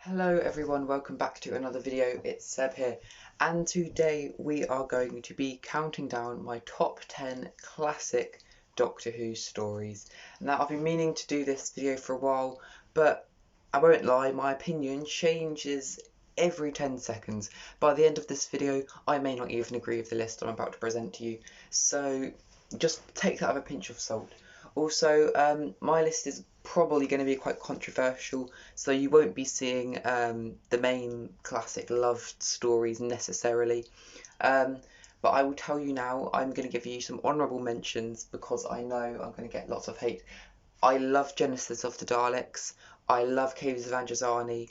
Hello everyone, welcome back to another video. It's Seb here, and today we are going to be counting down my top 10 classic Doctor Who stories. Now, I've been meaning to do this video for a while, but I won't lie, my opinion changes every 10 seconds. By the end of this video, I may not even agree with the list I'm about to present to you, so just take that with a pinch of salt. Also, my list is probably going to be quite controversial, so you won't be seeing the main classic loved stories necessarily. But I will tell you now, I'm going to give you some honourable mentions because I know I'm going to get lots of hate. I love Genesis of the Daleks. I love Caves of Androzani.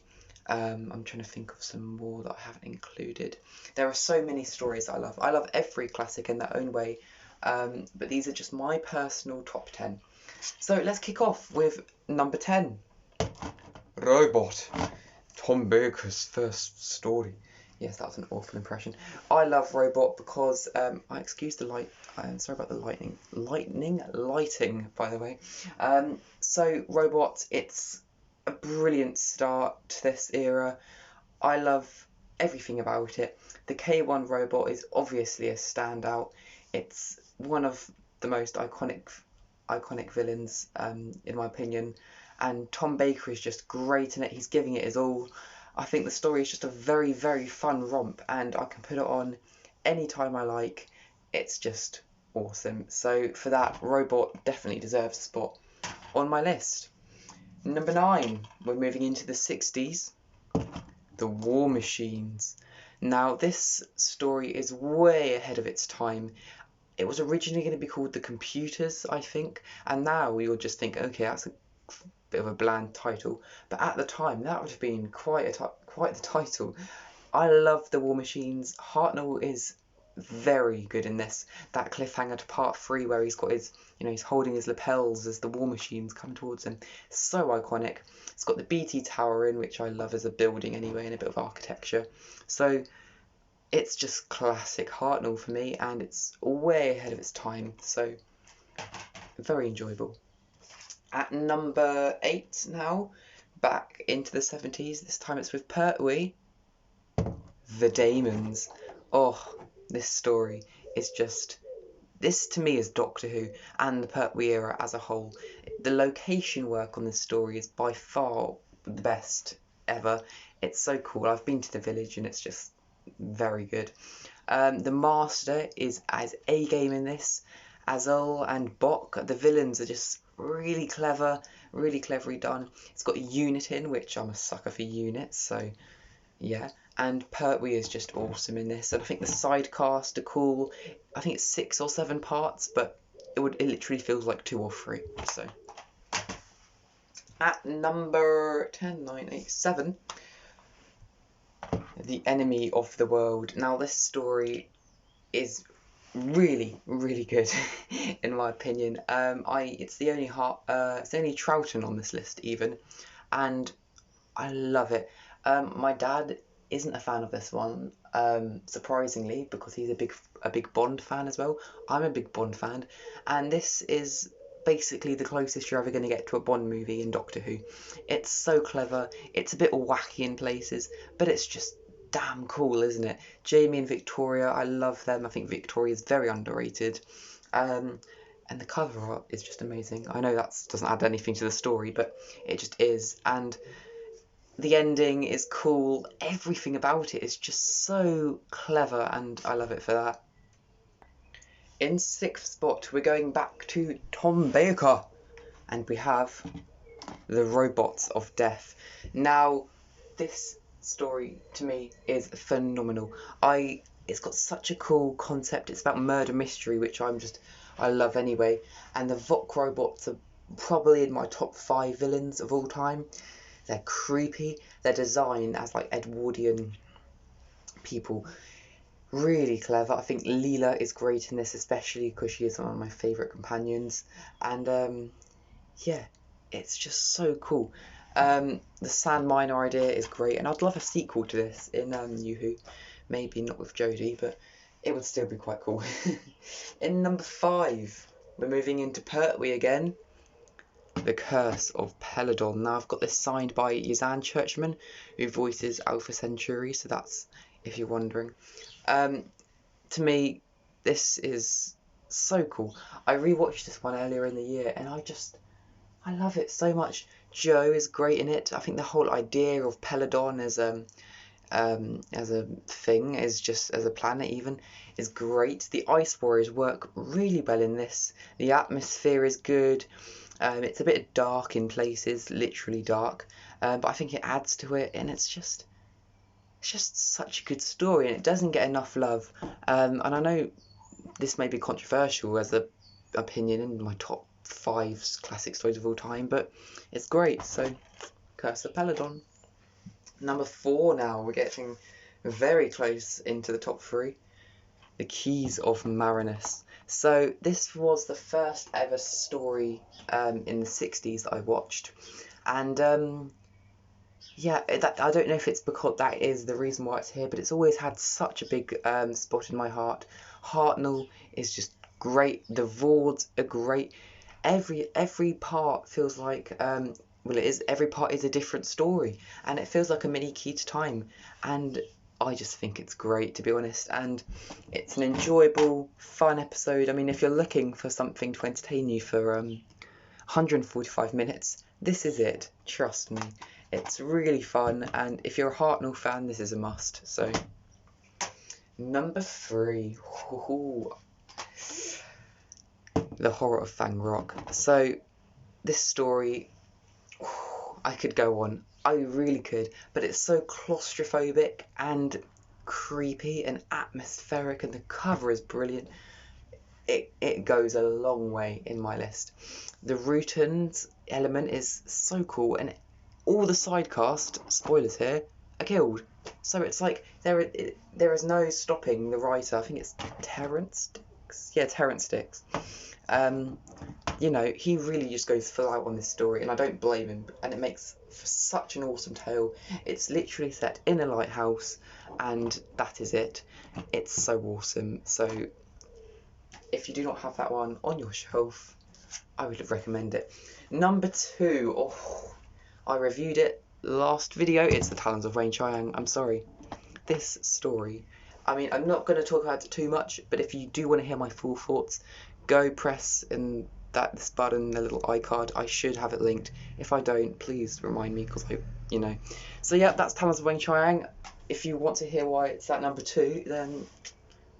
I'm trying to think of some more that I haven't included. There are so many stories I love. I love every classic in their own way. But these are just my personal top 10. So let's kick off with number 10. Robot. Tom Baker's first story. Yes, that was an awful impression. I love Robot because, excuse the light, I'm sorry about the lighting, by the way. So Robot, it's a brilliant start to this era. I love everything about it. The K1 robot is obviously a standout. It's one of the most iconic villains, in my opinion, and Tom Baker is just great in it. He's giving it his all. I think the story is just a very, very fun romp, and I can put it on anytime I like. It's just awesome. So for that, Robot definitely deserves a spot on my list. Number 9, we're moving into the 60s. The War Machines. Now, this story is way ahead of its time. It was originally going to be called The Computers, I think, and now you'll just think, okay, that's a bit of a bland title, but at the time that would have been quite the title. I love the War Machines. Hartnell is very good in this. That cliffhanger to part 3 where he's got his, he's holding his lapels as the War Machines come towards him. So iconic. It's got the BT Tower in, which I love as a building anyway, and a bit of architecture. So it's just classic Hartnell for me, and it's way ahead of its time, so very enjoyable. At number 8 now, back into the 70s, this time it's with Pertwee, The Damons. Oh, this story is just, this to me is Doctor Who and the Pertwee era as a whole. The location work on this story is by far the best ever. It's so cool. I've been to the village and it's just very good. The Master is as A-game in this. Azul and Bok, the villains are just really clever, really cleverly done. It's got a unit in, which I'm a sucker for units, so yeah. And Pertwee is just awesome in this, and I think the side cast are cool. I think it's 6 or 7 parts, but it literally feels like 2 or 3. So at number 10, 9, 8, 7. The Enemy of the World. Now this story is really, really good in my opinion. It's the only Troughton on this list even, and I love it. My dad isn't a fan of this one, surprisingly, because he's a big Bond fan as well. I'm a big Bond fan, and this is basically the closest you're ever going to get to a Bond movie in Doctor Who. It's so clever. It's a bit wacky in places, but it's just damn cool, isn't it? Jamie and Victoria, I love them. I think Victoria is very underrated. And the cover art is just amazing. I know that doesn't add anything to the story, but it just is. And the ending is cool. Everything about it is just so clever, and I love it for that. In 6th spot, we're going back to Tom Baker, and we have The Robots of Death. Now, this story to me is phenomenal. It's got such a cool concept. It's about murder mystery, which I love anyway. And the Vok robots are probably in my top 5 villains of all time. They're creepy. They're designed as like Edwardian people. Really clever. I think Leela is great in this, especially because she is one of my favourite companions. And yeah, it's just so cool. The Sand Miner idea is great, and I'd love a sequel to this in New Who. Maybe not with Jodie, but it would still be quite cool. In number 5, we're moving into Pertwee again. The Curse of Peladon. Now I've got this signed by Yazan Churchman, who voices Alpha Centauri, so that's if you're wondering. To me, this is so cool. I rewatched this one earlier in the year and I love it so much. Joe is great in it. I think the whole idea of Peladon as a thing, as a planet even, is great. The Ice Warriors work really well in this. The atmosphere is good. It's a bit dark in places, literally dark, but I think it adds to it, and it's just such a good story, and it doesn't get enough love. And I know this may be controversial as an opinion in my top 5 classic stories of all time, but it's great. So, Curse of Peladon. Number 4 now, we're getting very close into the top 3. The Keys of Marinus. So this was the first ever story in the 60s that I watched, and yeah, I don't know if it's because that is the reason why it's here, but it's always had such a big spot in my heart. Hartnell is just great. The Vords are great. Every part feels like well, it is. Every part is a different story, and it feels like a mini Key to Time. And I just think it's great, to be honest. And it's an enjoyable, fun episode. I mean, if you're looking for something to entertain you for 145 minutes, this is it. Trust me. It's really fun, and if you're a Hartnell fan, this is a must. So, number 3, The Horror of Fang Rock. So, this story, I could go on. I really could, but it's so claustrophobic and creepy and atmospheric, and the cover is brilliant. It goes a long way in my list. The Rutans element is so cool, and all the side cast, spoilers here, are killed. So it's like there is no stopping the writer. I think it's Terrence Dicks. Yeah, Terrence Dicks. You know, he really just goes full out on this story, and I don't blame him. And it makes for such an awesome tale. It's literally set in a lighthouse, and that is it. It's so awesome. So if you do not have that one on your shelf, I would recommend it. Number 2, I reviewed it last video. It's The Talons of Weng-Chiang. I'm sorry. This story, I mean, I'm not going to talk about it too much, but if you do want to hear my full thoughts, go press in this button, the little iCard. I should have it linked. If I don't, please remind me, because you know. So yeah, that's Talons of Weng-Chiang. If you want to hear why it's at number 2, then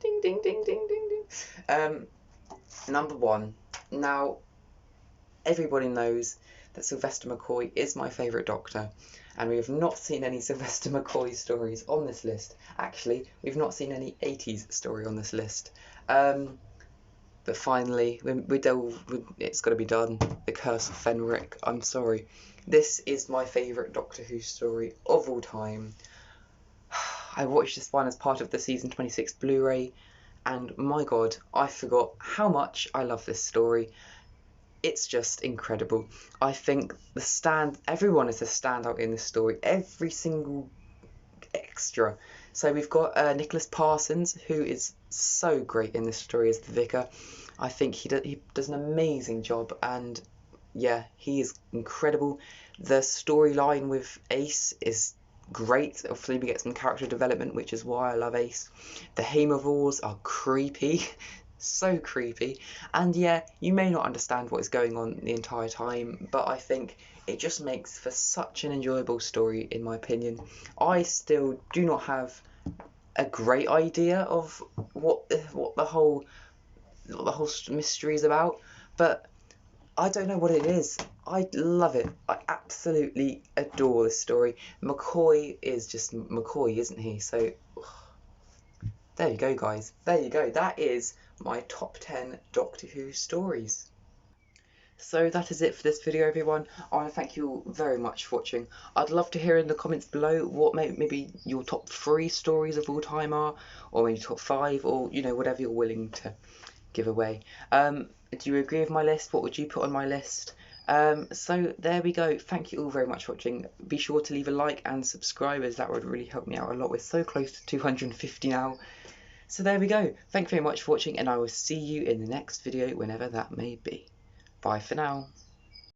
ding ding ding ding ding ding. Number 1. Now, everybody knows that Sylvester McCoy is my favourite Doctor, and we have not seen any Sylvester McCoy stories on this list. Actually, we've not seen any 80s story on this list. But finally, it's got to be done. The Curse of Fenwick. I'm sorry. This is my favourite Doctor Who story of all time. I watched this one as part of the season 26 Blu-ray, and my god, I forgot how much I love this story. It's just incredible. I think everyone is a standout in this story. Every single extra. So we've got Nicholas Parsons, who is so great in this story as the Vicar. I think he does an amazing job, and yeah, he is incredible. The storyline with Ace is great. Hopefully we get some character development, which is why I love Ace. The Haemovores are creepy. So creepy, and yeah, you may not understand what is going on the entire time, but I think it just makes for such an enjoyable story, in my opinion. I still do not have a great idea of what the whole mystery is about, but I don't know what it is. I love it. I absolutely adore this story. McCoy is just McCoy, isn't he? So there you go, guys. There you go. That is my top 10 Doctor Who stories. So that is it for this video, everyone. I want to thank you all very much for watching. I'd love to hear in the comments below what maybe your top 3 stories of all time are, or maybe top 5, or you know, whatever you're willing to give away. Do you agree with my list? What would you put on my list? So there we go. Thank you all very much for watching. Be sure to leave a like and subscribe, as that would really help me out a lot. We're so close to 250 now. So there we go. Thank you very much for watching, and I will see you in the next video, whenever that may be. Bye for now.